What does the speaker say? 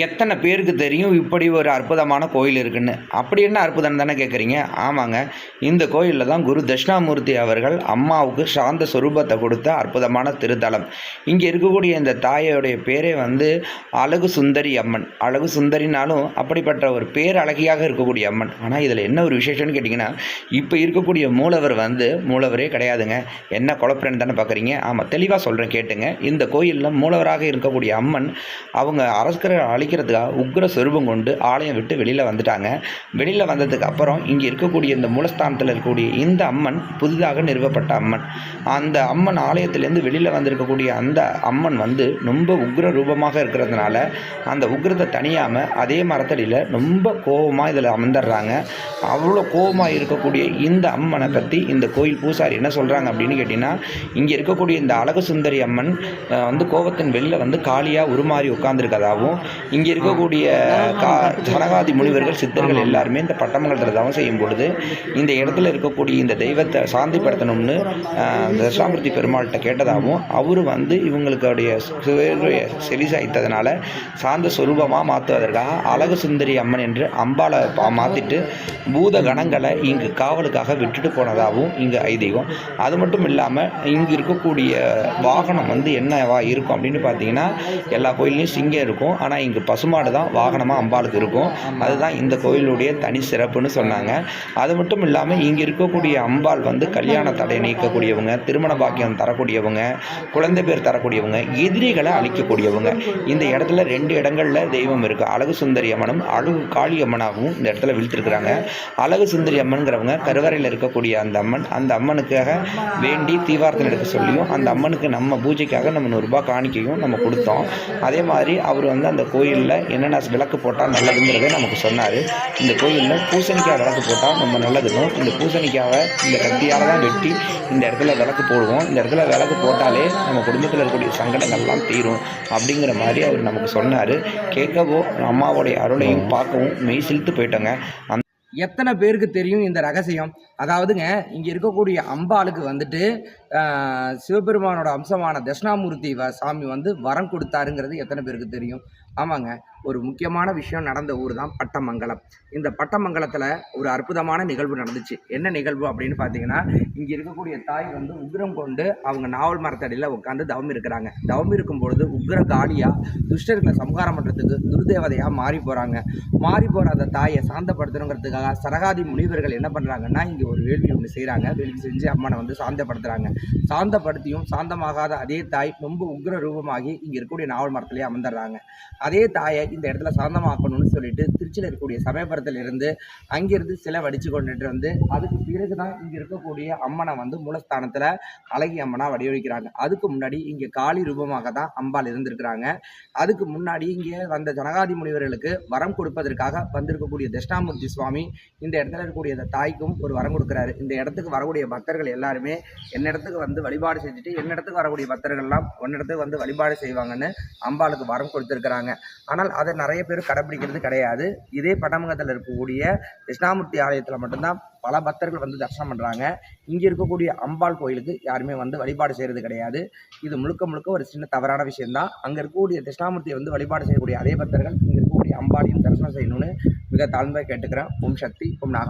எத்தனை பேருக்கு தெரியும் இப்படி ஒரு அற்புதமான கோயில் இருக்குன்னு? அப்படி என்ன அற்புதம் தானே கேட்குறீங்க? ஆமாங்க, இந்த கோயிலில் தான் குரு தட்சிணாமூர்த்தி அவர்கள் அம்மாவுக்கு சாந்த சொரூபத்தை கொடுத்த அற்புதமான திருத்தலம். இங்கே இருக்கக்கூடிய இந்த தாயோடைய பேரே அழகு சுந்தரி அம்மன். அழகு சுந்தரினாலும் அப்படிப்பட்ட ஒரு பேரழகியாக இருக்கக்கூடிய அம்மன். ஆனால் இதில் என்ன ஒரு விசேஷம்னு கேட்டிங்கன்னா, இப்போ இருக்கக்கூடிய மூலவர் மூலவரே கிடையாதுங்க. என்ன குழப்பறேன்னு தானே பார்க்குறீங்க? ஆமாம், தெளிவாக சொல்கிறேன் கேட்டுங்க. இந்த கோயிலில் மூலவராக இருக்கக்கூடிய அம்மன் அவங்க அரசரை அழிக்கிறதுக்காக உக்ர சொரூபம் கொண்டு ஆலயம் விட்டு வெளியில் வந்துட்டாங்க. வெளியில் வந்ததுக்கு அப்புறம் இங்கே இருக்கக்கூடிய இந்த மூலஸ்தானத்தில் இருக்கக்கூடிய இந்த அம்மன் புதிதாக நிறுவப்பட்ட அம்மன். அந்த அம்மன் ஆலயத்திலேருந்து வெளியில் வந்திருக்கக்கூடிய அந்த அம்மன் ரொம்ப உக்ர ரூபமாக இருக்கிறதுனால அந்த உக்ரத்தை தனியாமல் அதே மரத்தடியில் ரொம்ப கோபமாக இதில் அமர்ந்துடுறாங்க. அவ்வளோ கோபமாக இருக்கக்கூடிய இந்த அம்மனை பற்றி இந்த கோயில் பூசாரி என்ன சொல்கிறாங்க அப்படின்னு கேட்டிங்கன்னா, இங்கே இருக்கக்கூடிய இந்த அழகு சுந்தரி அம்மன் கோபத்தின் வெளியில் காளியாக உருமாறி உட்கார்ந்துருக்கதாகவும், இங்கே இருக்கக்கூடிய ஜனகாதி முனிவர்கள் சித்தர்கள் எல்லாருமே இந்த பட்டமங்கலத்தில் தவம் செய்யும் பொழுது இந்த இடத்துல இருக்கக்கூடிய இந்த தெய்வத்தை சாந்திப்படுத்தணும்னு தட்சிணாமூர்த்தி பெருமாள்கிட்ட கேட்டதாகவும், அவரு இவங்களுடைய செவி சாய்த்ததுனால சாந்த சொரூபமாக மாற்றுவதற்காக அழகு சுந்தரி அம்மன் என்று அம்பாளை மாற்றிட்டு பூத கணங்களை இங்கு காவலுக்காக விட்டுட்டு போனதாகவும் இங்கே ஐதீகம். அது மட்டும் இல்லாமல் இங்கு இருக்கக்கூடிய வாகனம் என்னவா இருக்கும் அப்படின்னு பார்த்தீங்கன்னா, எல்லா கோயிலையும் சிங்கம் இருக்கும், ஆனால் இங்கு பசுமாடு தான் வாகனமாக அம்பாளுக்கு இருக்கும். அதுதான் இந்த கோயிலுடைய தனி சிறப்புன்னு சொன்னாங்க. அது மட்டும் இல்லாமல் இங்கே இருக்கக்கூடிய அம்பாள் கல்யாண தடை நீக்கக்கூடியவங்க, திருமண பாக்கியம் தரக்கூடியவங்க, குழந்தை பேர் தரக்கூடியவங்க, எதிரிகளை அழிக்கக்கூடியவங்க. இந்த இடத்துல 2 இடங்களில் தெய்வம் இருக்குது. அழகு சுந்தரி அம்மனும் அழகு காளி அம்மனாகவும் இந்த இடத்துல விழுத்திருக்கிறாங்க. அழகு சுந்தரி அம்மன்கிறவங்க கருவறையில் இருக்கக்கூடிய அந்த அம்மன், அந்த அம்மனுக்காக வேண்டி தீவார்த்தனை எடுக்க சொல்லியும் அந்த அம்மனுக்கு நம்ம பூஜைக்காக நம்ம 100 ரூபாய் காணிக்கையும் நம்ம கொடுத்தோம். அதே மாதிரி அவர் அந்த கோயிலில் என்னென்ன விளக்கு போட்டால் நல்லதுங்கிறத நமக்கு சொன்னார். இந்த கோயிலில் பூசணிக்காய் விளக்கு போட்டால் நம்ம நல்லதுக்கும், இந்த பூசணிக்காவை இந்த கத்தியால் தான் வெட்டி இந்த இடத்துல விளக்கு போடுவோம். இந்த இடத்துல விளக்கு போட்டாலே நம்ம குடும்பத்தில் இருக்கக்கூடிய சங்கடங்கள்லாம் தீரும் அப்படிங்கிற மாதிரி அவர் நமக்கு சொன்னார். கேட்கவோ அம்மாவோடைய அருளையும் பார்க்கவும் மெய் சிலித்து போயிட்டோங்க. எத்தனை பேருக்கு தெரியும் இந்த ரகசியம்? அதாவதுங்க, இங்கே இருக்கக்கூடிய அம்பாளுக்கு சிவபெருமானோட அம்சமான தட்சிணாமூர்த்தி சாமி வரம் கொடுத்தாருங்கிறது எத்தனை பேருக்கு தெரியும்? ஆமாங்க, ஒரு முக்கியமான விஷயம் நடந்த ஊர் தான் பட்டமங்கலம். இந்த பட்டமங்கலத்தில் ஒரு அற்புதமான நிகழ்வு நடந்துச்சு. என்ன நிகழ்வு அப்படின்னு பார்த்தீங்கன்னா, இங்கே இருக்கக்கூடிய தாய் உக்ரம் கொண்டு அவங்க நாவல் மரத்தடியில் உட்காந்து தவம் இருக்கிறாங்க. தவம் இருக்கும் பொழுது உக்ர காளியாக துஷ்டர்களை சம்ஹாரம் பண்ணுறதுக்கு துர்தேவதையாக மாறி போகிறாங்க. மாறி போகிற அந்த தாயை சாந்தப்படுத்தணுங்கிறதுக்காக சரகாதி முனிவர்கள் என்ன பண்ணுறாங்கன்னா, இங்கே ஒரு வேள்வி ஒன்று செய்கிறாங்க. வேள்வி செஞ்சு அம்மனை சாந்தப்படுத்துகிறாங்க. சாந்தப்படுத்தியும் சாந்தமாகாத அதே தாய் ரொம்ப உக்ர ரூபமாகி இங்கே இருக்கக்கூடிய நாவல் மரத்திலே அமர்ந்துடுறாங்க. அதே தாயை இந்த இடத்துல சாந்தமாக்கணும்னு சொல்லிட்டு திருச்சியில் இருக்கக்கூடிய சமயபுரத்தில் இருந்து அங்கிருந்து சிலை வடித்து கொண்டுட்டு அதுக்கு பிறகு தான் இங்கே இருக்கக்கூடிய அம்மனை மூலஸ்தானத்தில் அழகி அம்மனாக வடிவமைக்கிறாங்க. அதுக்கு முன்னாடி இங்கே காளி ரூபமாக தான் அம்பாள் இருந்திருக்கிறாங்க. அதுக்கு முன்னாடி இங்கே வந்த ஜனகாதி முனிவர்களுக்கு வரம் கொடுப்பதற்காக வந்திருக்கக்கூடிய தட்சிணாமூர்த்தி சுவாமி இந்த இடத்துல இருக்கக்கூடிய அந்த தாய்க்கும் ஒரு வரம் கொடுக்குறாரு. இந்த இடத்துக்கு வரக்கூடிய பக்தர்கள் எல்லாருமே என்னிடத்துக்கு வழிபாடு செஞ்சுட்டு என்னிடத்துக்கு வரக்கூடிய பக்தர்கள்லாம் ஒன்னிடத்துக்கு வழிபாடு செய்வாங்கன்னு அம்பாளுக்கு வரம் கொடுத்துருக்குறாங்க. ஆனால் அதை நிறைய பேர் கடைப்பிடிக்கிறது கிடையாது. இதே பட்டமங்கலத்தில் இருக்கக்கூடிய தட்சிணாமூர்த்தி ஆலயத்தில் மட்டும்தான் பல பக்தர்கள் தரிசனம் பண்ணுறாங்க. இங்கே இருக்கக்கூடிய அம்பாள் கோயிலுக்கு யாருமே வழிபாடு செய்கிறது கிடையாது. இது முழுக்க ஒரு சின்ன தவறான விஷயம்தான். அங்கே இருக்கக்கூடிய தட்சிணாமூர்த்தியை வழிபாடு செய்யக்கூடிய அதே பக்தர்கள் இங்கே இருக்கக்கூடிய அம்பாளையும் தரிசனம் செய்யணும்னு மிக தாழ்மையாக கேட்டுக்கிறேன். ஓம் சக்தி, ஓம் நாகம்.